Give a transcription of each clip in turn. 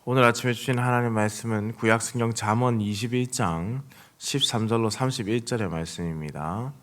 오늘 아침에 주신 하나님 말씀은 구약성경 잠언 21장 13절로 31절의 말씀입니다.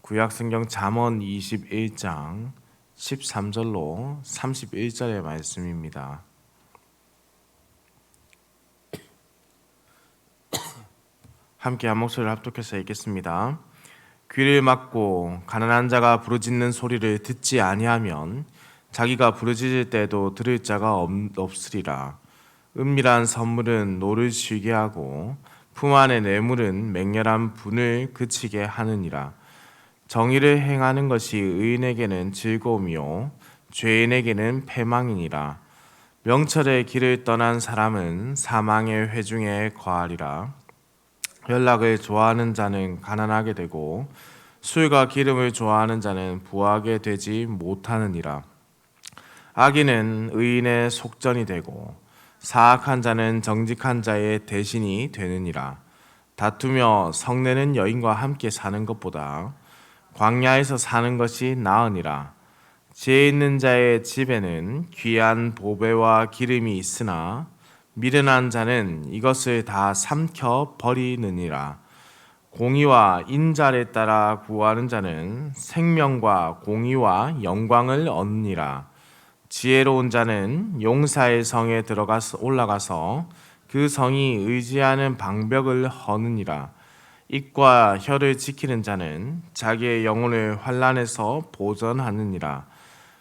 구약성경 잠언 21장 13절로 31절의 말씀입니다. 함께 한 목소리를 합독해서 읽겠습니다. 귀를 막고 가난한 자가 부르짖는 소리를 듣지 아니하면 자기가 부르짖을 때도 들을 자가 없으리라. 은밀한 선물은 노를 쉬게 하고 품 안의 뇌물은 맹렬한 분을 그치게 하느니라. 정의를 행하는 것이 의인에게는 즐거움이요 죄인에게는 패망이니라. 명철의 길을 떠난 사람은 사망의 회중에 거하리라. 연락을 좋아하는 자는 가난하게 되고 술과 기름을 좋아하는 자는 부하게 되지 못하느니라. 악인은 의인의 속전이 되고 사악한 자는 정직한 자의 대신이 되느니라. 다투며 성내는 여인과 함께 사는 것보다 광야에서 사는 것이 나으니라. 지혜 있는 자의 집에는 귀한 보배와 기름이 있으나 미련한 자는 이것을 다 삼켜 버리느니라. 공의와 인자를 따라 구하는 자는 생명과 공의와 영광을 얻느니라. 지혜로운 자는 용사의 성에 올라가서 그 성이 의지하는 방벽을 허느니라. 입과 혀를 지키는 자는 자기의 영혼을 환난에서 보전하느니라.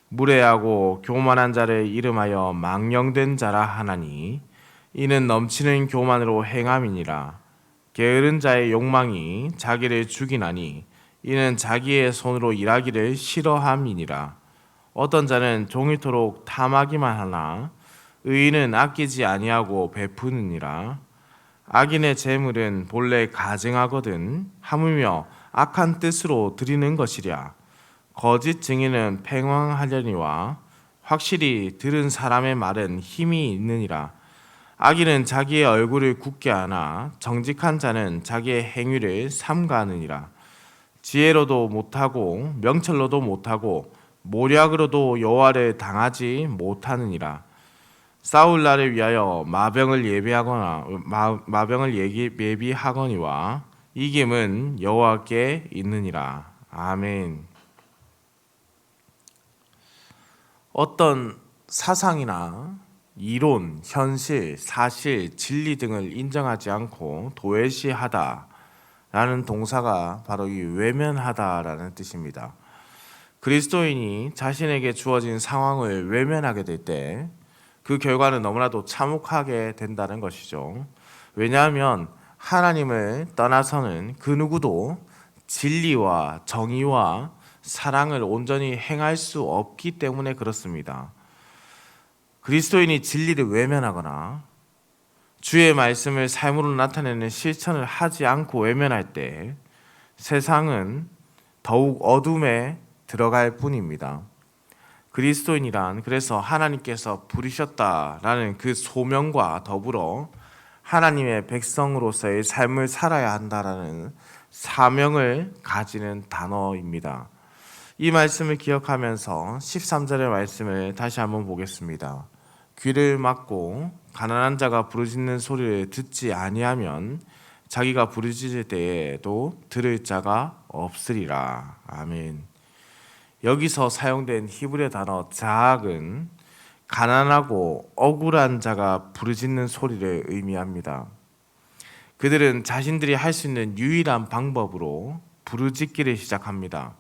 무례하고 교만한 자를 이름하여 망령된 자라 하나니 이는 넘치는 교만으로 행함이니라. 게으른 자의 욕망이 자기를 죽이나니 이는 자기의 손으로 일하기를 싫어함이니라. 어떤 자는 종일토록 탐하기만 하나 의인은 아끼지 아니하고 베푸느니라. 악인의 재물은 본래 가증하거든 하물며 악한 뜻으로 드리는 것이랴. 거짓 증인은 팽황하려니와 확실히 들은 사람의 말은 힘이 있느니라. 악인은 자기의 얼굴을 굳게 하나 정직한 자는 자기의 행위를 삼가느니라. 지혜로도 못하고 명철로도 못하고 모략으로도 여호와를 당하지 못하느니라. 싸울 날을 위하여 마병을 예비하거니와 이김은 여호와께 있느니라. 아멘. 어떤 사상이나 이론, 현실, 사실, 진리 등을 인정하지 않고 도외시하다라는 동사가 바로 이 외면하다라는 뜻입니다. 그리스도인이 자신에게 주어진 상황을 외면하게 될 때 그 결과는 너무나도 참혹하게 된다는 것이죠. 왜냐하면 하나님을 떠나서는 그 누구도 진리와 정의와 사랑을 온전히 행할 수 없기 때문에 그렇습니다. 그리스도인이 진리를 외면하거나 주의 말씀을 삶으로 나타내는 실천을 하지 않고 외면할 때 세상은 더욱 어둠에 들어갈 뿐입니다. 그리스도인이란 그래서 하나님께서 부르셨다라는 그 소명과 더불어 하나님의 백성으로서의 삶을 살아야 한다라는 사명을 가지는 단어입니다. 이 말씀을 기억하면서 13절의 말씀을 다시 한번 보겠습니다. 귀를 막고 가난한 자가 부르짖는 소리를 듣지 아니하면 자기가 부르짖을 때에도 들을 자가 없으리라. 아멘. 여기서 사용된 히브리 단어 자악은 가난하고 억울한 자가 부르짖는 소리를 의미합니다. 그들은 자신들이 할 수 있는 유일한 방법으로 부르짖기를 시작합니다.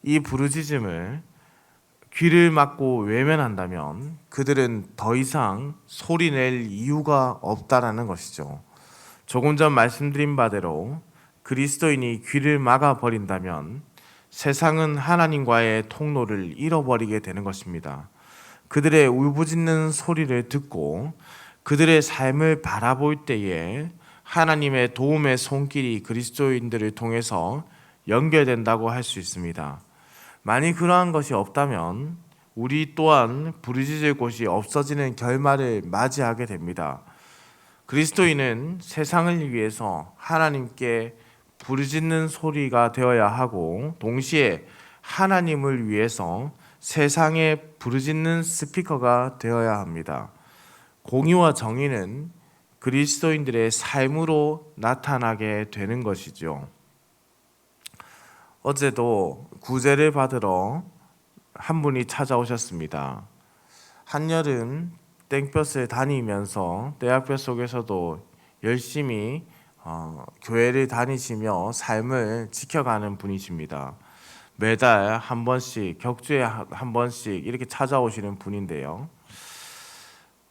이 부르짖음을 귀를 막고 외면한다면 그들은 더 이상 소리낼 이유가 없다라는 것이죠. 조금 전 말씀드린 바대로 그리스도인이 귀를 막아버린다면 세상은 하나님과의 통로를 잃어버리게 되는 것입니다. 그들의 울부짖는 소리를 듣고 그들의 삶을 바라볼 때에 하나님의 도움의 손길이 그리스도인들을 통해서 연결된다고 할 수 있습니다. 만일 그러한 것이 없다면 우리 또한 부르짖을 곳이 없어지는 결말을 맞이하게 됩니다. 그리스도인은 세상을 위해서 하나님께 부르짖는 소리가 되어야 하고 동시에 하나님을 위해서 세상에 부르짖는 스피커가 되어야 합니다. 공의와 정의는 그리스도인들의 삶으로 나타나게 되는 것이죠. 어제도 구제를 받으러 한 분이 찾아오셨습니다. 한여름 땡볕을 다니면서 떼학볕 속에서도 열심히 교회를 다니시며 삶을 지켜가는 분이십니다. 매달 한 번씩, 격주에 한 번씩 이렇게 찾아오시는 분인데요.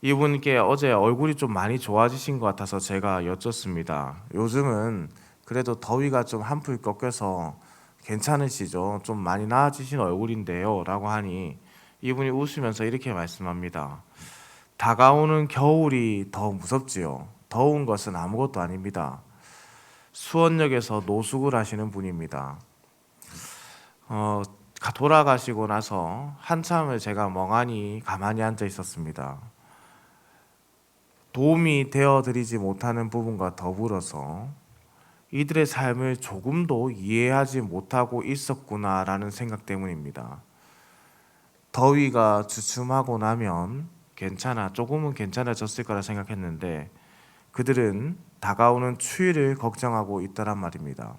이분께 어제 얼굴이 좀 많이 좋아지신 것 같아서 제가 여쭙습니다. 요즘은 그래도 더위가 좀 한풀 꺾여서 괜찮으시죠? 좀 많이 나아지신 얼굴인데요 라고 하니 이분이 웃으면서 이렇게 말씀합니다. 다가오는 겨울이 더 무섭지요. 더운 것은 아무것도 아닙니다. 수원역에서 노숙을 하시는 분입니다. 돌아가시고 나서 한참을 제가 멍하니 가만히 앉아 있었습니다. 도움이 되어드리지 못하는 부분과 더불어서 이들의 삶을 조금도 이해하지 못하고 있었구나라는 생각 때문입니다. 더위가 주춤하고 나면 조금은 괜찮아졌을 거라 생각했는데 그들은 다가오는 추위를 걱정하고 있다란 말입니다.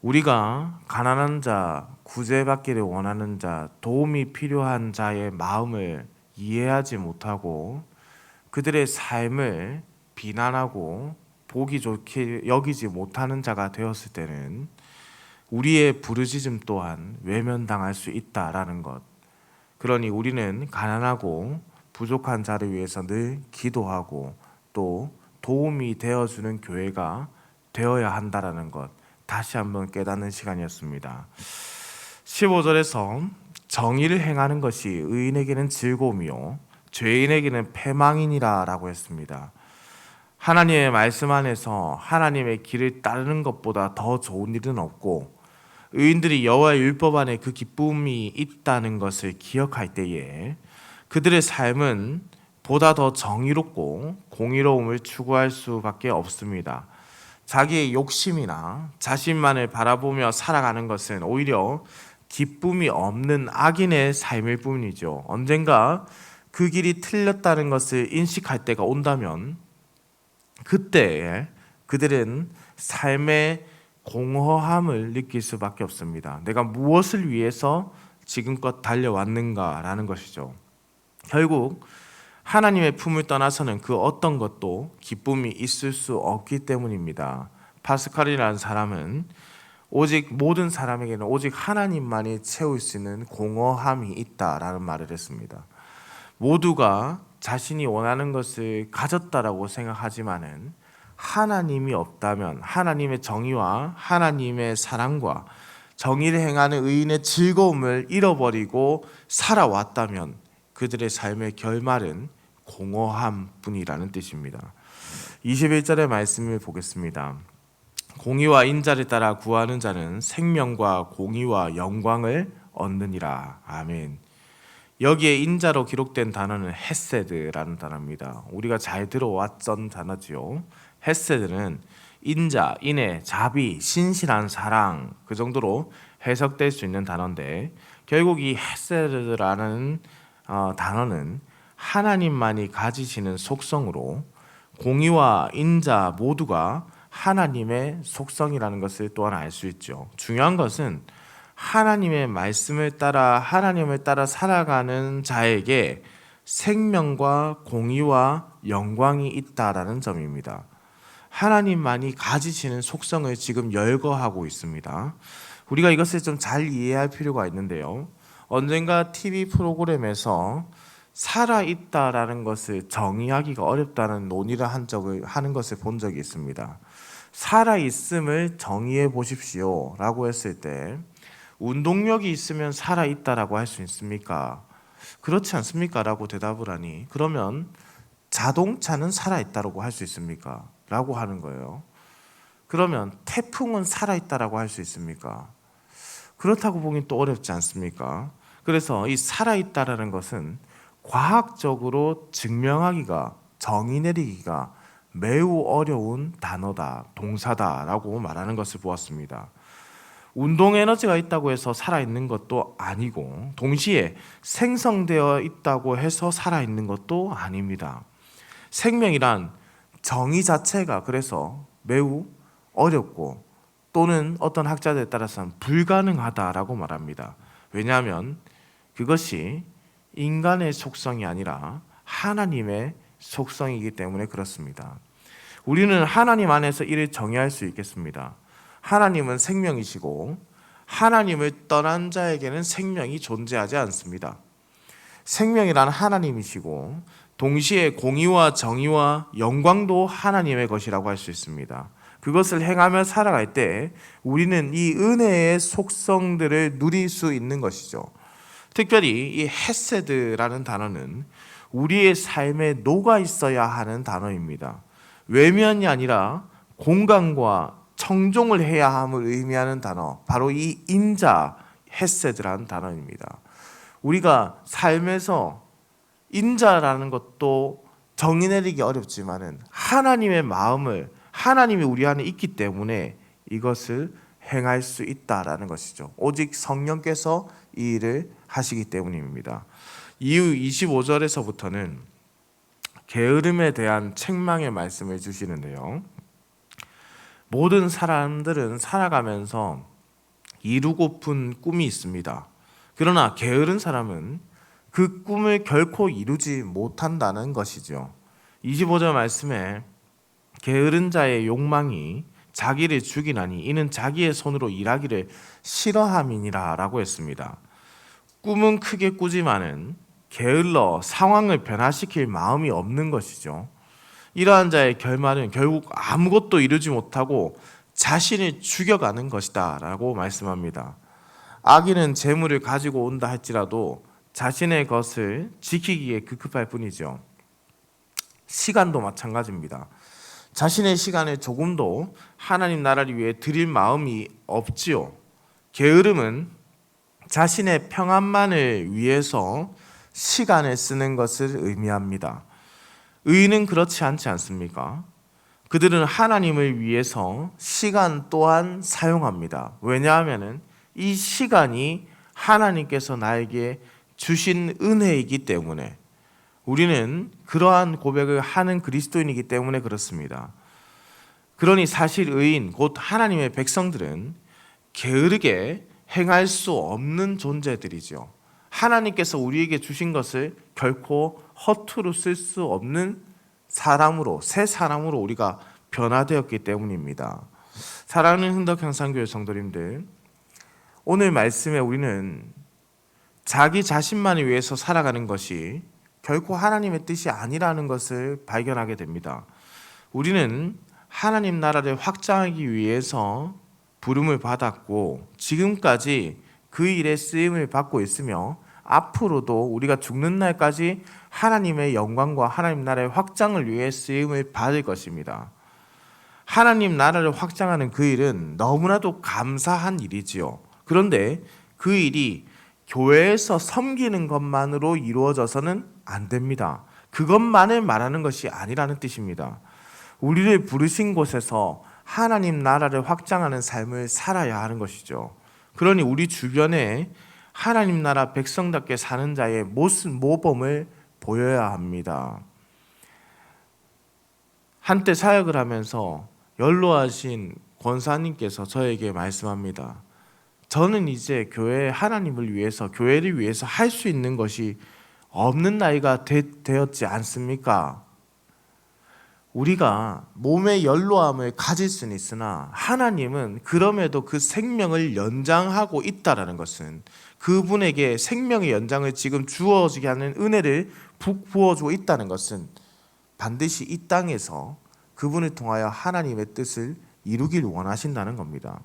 우리가 가난한 자, 구제받기를 원하는 자, 도움이 필요한 자의 마음을 이해하지 못하고 그들의 삶을 비난하고 보기 좋게 여기지 못하는 자가 되었을 때는 우리의 부르짖음 또한 외면당할 수 있다라는 것. 그러니 우리는 가난하고 부족한 자를 위해서 늘 기도하고 또 도움이 되어주는 교회가 되어야 한다라는 것. 다시 한번 깨닫는 시간이었습니다. 15절에서 정의를 행하는 것이 의인에게는 즐거움이요 죄인에게는 패망이니라 라고 했습니다. 하나님의 말씀 안에서 하나님의 길을 따르는 것보다 더 좋은 일은 없고 의인들이 여호와의 율법 안에 그 기쁨이 있다는 것을 기억할 때에 그들의 삶은 보다 더 정의롭고 공의로움을 추구할 수밖에 없습니다. 자기의 욕심이나 자신만을 바라보며 살아가는 것은 오히려 기쁨이 없는 악인의 삶일 뿐이죠. 언젠가 그 길이 틀렸다는 것을 인식할 때가 온다면 그때에 그들은 삶의 공허함을 느낄 수밖에 없습니다. 내가 무엇을 위해서 지금껏 달려왔는가라는 것이죠. 결국 하나님의 품을 떠나서는 그 어떤 것도 기쁨이 있을 수 없기 때문입니다. 파스칼이라는 사람은 모든 사람에게는 오직 하나님만이 채울 수 있는 공허함이 있다라는 말을 했습니다. 모두가 자신이 원하는 것을 가졌다라고 생각하지만은 하나님이 없다면 하나님의 정의와 하나님의 사랑과 정의를 행하는 의인의 즐거움을 잃어버리고 살아왔다면 그들의 삶의 결말은 공허함뿐이라는 뜻입니다. 21절의 말씀을 보겠습니다. 공의와 인자를 따라 구하는 자는 생명과 공의와 영광을 얻느니라. 아멘. 여기에 인자로 기록된 단어는 헤세드라는 단어입니다. 우리가 잘 들어왔던 단어지요. 헤세드는 인자, 인애, 자비, 신실한 사랑 그 정도로 해석될 수 있는 단어인데 결국 이 헤세드라는 단어는 하나님만이 가지시는 속성으로 공의와 인자 모두가 하나님의 속성이라는 것을 또한 알 수 있죠. 중요한 것은 하나님의 말씀을 따라 하나님을 따라 살아가는 자에게 생명과 공의와 영광이 있다라는 점입니다. 하나님만이 가지시는 속성을 지금 열거하고 있습니다. 우리가 이것을 좀 잘 이해할 필요가 있는데요. 언젠가 TV 프로그램에서 살아있다라는 것을 정의하기가 어렵다는 논의를 하는 것을 본 적이 있습니다. 살아있음을 정의해 보십시오 라고 했을 때 운동력이 있으면 살아있다라고 할 수 있습니까? 그렇지 않습니까? 라고 대답을 하니 그러면 자동차는 살아있다라고 할 수 있습니까? 라고 하는 거예요. 그러면 태풍은 살아있다라고 할 수 있습니까? 그렇다고 보긴 또 어렵지 않습니까? 그래서 이 살아있다라는 것은 과학적으로 증명하기가 정의 내리기가 매우 어려운 단어다, 동사다라고 말하는 것을 보았습니다. 운동 에너지가 있다고 해서 살아있는 것도 아니고 동시에 생성되어 있다고 해서 살아있는 것도 아닙니다. 생명이란 정의 자체가 그래서 매우 어렵고 또는 어떤 학자들에 따라서는 불가능하다라고 말합니다. 왜냐하면 그것이 인간의 속성이 아니라 하나님의 속성이기 때문에 그렇습니다. 우리는 하나님 안에서 이를 정의할 수 있겠습니다. 하나님은 생명이시고 하나님을 떠난 자에게는 생명이 존재하지 않습니다. 생명이란 하나님이시고 동시에 공의와 정의와 영광도 하나님의 것이라고 할 수 있습니다. 그것을 행하며 살아갈 때 우리는 이 은혜의 속성들을 누릴 수 있는 것이죠. 특별히 이 헤세드라는 단어는 우리의 삶에 녹아 있어야 하는 단어입니다. 외면이 아니라 공감과 청종을 해야 함을 의미하는 단어, 바로 이 인자 헤세드라는 단어입니다. 우리가 삶에서 인자라는 것도 정의 내리기 어렵지만은 하나님의 마음을 하나님이 우리 안에 있기 때문에 이것을 행할 수 있다라는 것이죠. 오직 성령께서 이 일을 하시기 때문입니다. 이후 25절에서부터는 게으름에 대한 책망의 말씀을 주시는데요. 모든 사람들은 살아가면서 이루고픈 꿈이 있습니다. 그러나 게으른 사람은 그 꿈을 결코 이루지 못한다는 것이죠. 25절 말씀에 게으른 자의 욕망이 자기를 죽이나니 이는 자기의 손으로 일하기를 싫어함이니라 라고 했습니다. 꿈은 크게 꾸지만은 게을러 상황을 변화시킬 마음이 없는 것이죠. 이러한 자의 결말은 결국 아무것도 이루지 못하고 자신을 죽여가는 것이다 라고 말씀합니다. 악인은 재물을 가지고 온다 할지라도 자신의 것을 지키기에 급급할 뿐이죠. 시간도 마찬가지입니다. 자신의 시간을 조금도 하나님 나라를 위해 드릴 마음이 없지요. 게으름은 자신의 평안만을 위해서 시간을 쓰는 것을 의미합니다. 의인은 그렇지 않지 않습니까? 그들은 하나님을 위해서 시간 또한 사용합니다. 왜냐하면 이 시간이 하나님께서 나에게 주신 은혜이기 때문에 우리는 그러한 고백을 하는 그리스도인이기 때문에 그렇습니다. 그러니 사실 의인 곧 하나님의 백성들은 게으르게 행할 수 없는 존재들이죠. 하나님께서 우리에게 주신 것을 결코 허투루 쓸 수 없는 사람으로, 새 사람으로 우리가 변화되었기 때문입니다. 사랑하는 흥덕향상교회 성도님들, 오늘 말씀에 우리는 자기 자신만을 위해서 살아가는 것이 결코 하나님의 뜻이 아니라는 것을 발견하게 됩니다. 우리는 하나님 나라를 확장하기 위해서 부름을 받았고 지금까지 그 일에 쓰임을 받고 있으며 앞으로도 우리가 죽는 날까지 하나님의 영광과 하나님 나라의 확장을 위해 쓰임을 받을 것입니다. 하나님 나라를 확장하는 그 일은 너무나도 감사한 일이지요. 그런데 그 일이 교회에서 섬기는 것만으로 이루어져서는 안 됩니다. 그것만을 말하는 것이 아니라는 뜻입니다. 우리를 부르신 곳에서 하나님 나라를 확장하는 삶을 살아야 하는 것이죠. 그러니 우리 주변에 하나님 나라 백성답게 사는 자의 모범을 보여야 합니다. 한때 사역을 하면서 연로하신 권사님께서 저에게 말씀합니다. 저는 이제 교회 하나님을 위해서 교회를 위해서 할 수 있는 것이 없는 나이가 되었지 않습니까? 우리가 몸의 연로함을 가질 수는 있으나 하나님은 그럼에도 그 생명을 연장하고 있다라는 것은 그분에게 생명의 연장을 지금 주어지게 하는 은혜를 부어주고 있다는 것은 반드시 이 땅에서 그분을 통하여 하나님의 뜻을 이루길 원하신다는 겁니다.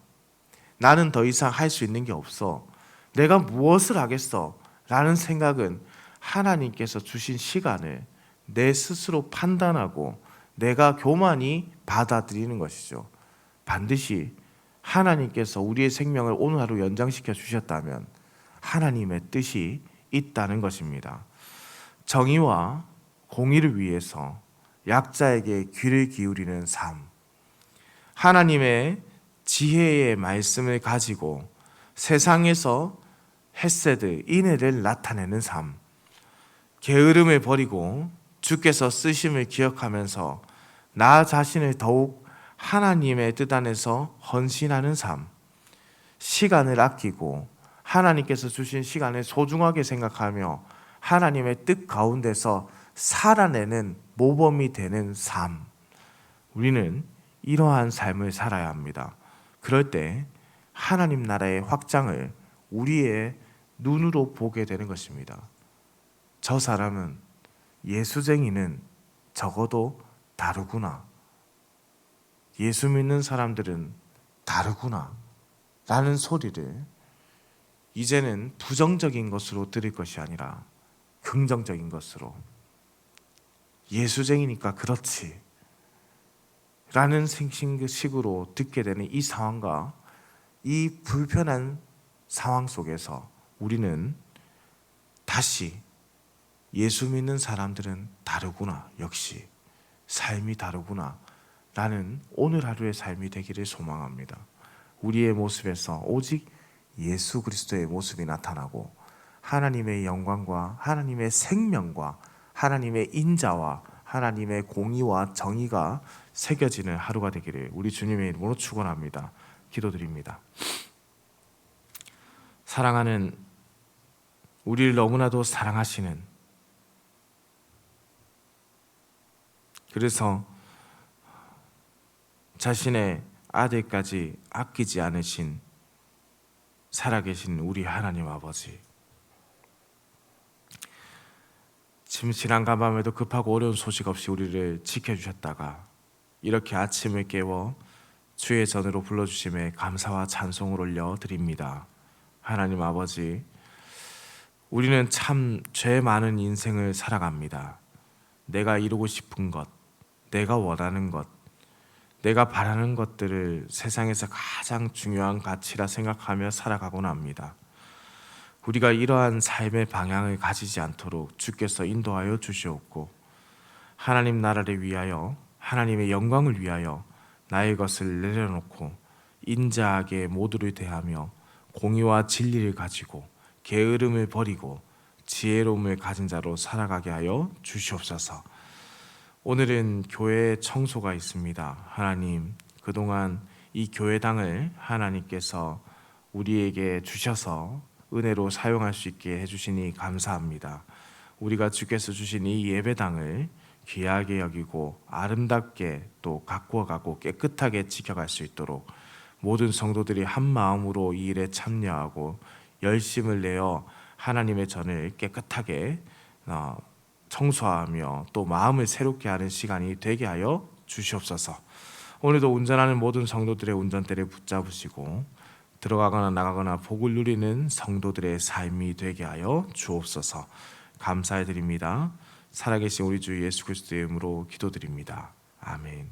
나는 더 이상 할 수 있는 게 없어. 내가 무엇을 하겠어? 라는 생각은 하나님께서 주신 시간을 내 스스로 판단하고 내가 교만히 받아들이는 것이죠. 반드시 하나님께서 우리의 생명을 오늘 하루 연장시켜 주셨다면 하나님의 뜻이 있다는 것입니다. 정의와 공의를 위해서 약자에게 귀를 기울이는 삶, 하나님의 지혜의 말씀을 가지고 세상에서 헤세드, 인애를 나타내는 삶, 게으름을 버리고 주께서 쓰심을 기억하면서 나 자신을 더욱 하나님의 뜻 안에서 헌신하는 삶, 시간을 아끼고 하나님께서 주신 시간을 소중하게 생각하며 하나님의 뜻 가운데서 살아내는 모범이 되는 삶, 우리는 이러한 삶을 살아야 합니다. 그럴 때 하나님 나라의 확장을 우리의 눈으로 보게 되는 것입니다. 저 사람은, 예수쟁이는 적어도 다르구나, 예수 믿는 사람들은 다르구나 라는 소리를 이제는 부정적인 것으로 들을 것이 아니라 긍정적인 것으로, 예수쟁이니까 그렇지 라는 식으로 듣게 되는 이 상황과 이 불편한 상황 속에서 우리는 다시 예수 믿는 사람들은 다르구나, 역시 삶이 다르구나 라는 오늘 하루의 삶이 되기를 소망합니다. 우리의 모습에서 오직 예수 그리스도의 모습이 나타나고 하나님의 영광과 하나님의 생명과 하나님의 인자와 하나님의 공의와 정의가 새겨지는 하루가 되기를 우리 주님의 이름으로 축원합니다. 기도드립니다. 사랑하는, 우리를 너무나도 사랑하시는, 그래서 자신의 아들까지 아끼지 않으신 살아계신 우리 하나님 아버지, 침실한 밤에도 급하고 어려운 소식 없이 우리를 지켜주셨다가 이렇게 아침을 깨워 주의 전으로 불러주심에 감사와 찬송을 올려드립니다. 하나님 아버지, 우리는 참 죄 많은 인생을 살아갑니다. 내가 이루고 싶은 것, 내가 원하는 것, 내가 바라는 것들을 세상에서 가장 중요한 가치라 생각하며 살아가곤 합니다. 우리가 이러한 삶의 방향을 가지지 않도록 주께서 인도하여 주시옵고, 하나님 나라를 위하여, 하나님의 영광을 위하여 나의 것을 내려놓고 인자하게 모두를 대하며 공의와 진리를 가지고 게으름을 버리고 지혜로움을 가진 자로 살아가게 하여 주시옵소서. 오늘은 교회 청소가 있습니다. 하나님, 그동안 이 교회당을 하나님께서 우리에게 주셔서 은혜로 사용할 수 있게 해주시니 감사합니다. 우리가 주께서 주신 이 예배당을 귀하게 여기고 아름답게 또 가꾸어가고 깨끗하게 지켜갈 수 있도록 모든 성도들이 한 마음으로 이 일에 참여하고 열심을 내어 하나님의 전을 깨끗하게 청소하며 또 마음을 새롭게 하는 시간이 되게 하여 주시옵소서. 오늘도 운전하는 모든 성도들의 운전대를 붙잡으시고 들어가거나 나가거나 복을 누리는 성도들의 삶이 되게 하여 주옵소서. 감사드립니다. 살아계신 우리 주 예수 그리스도의 이름으로 기도드립니다. 아멘.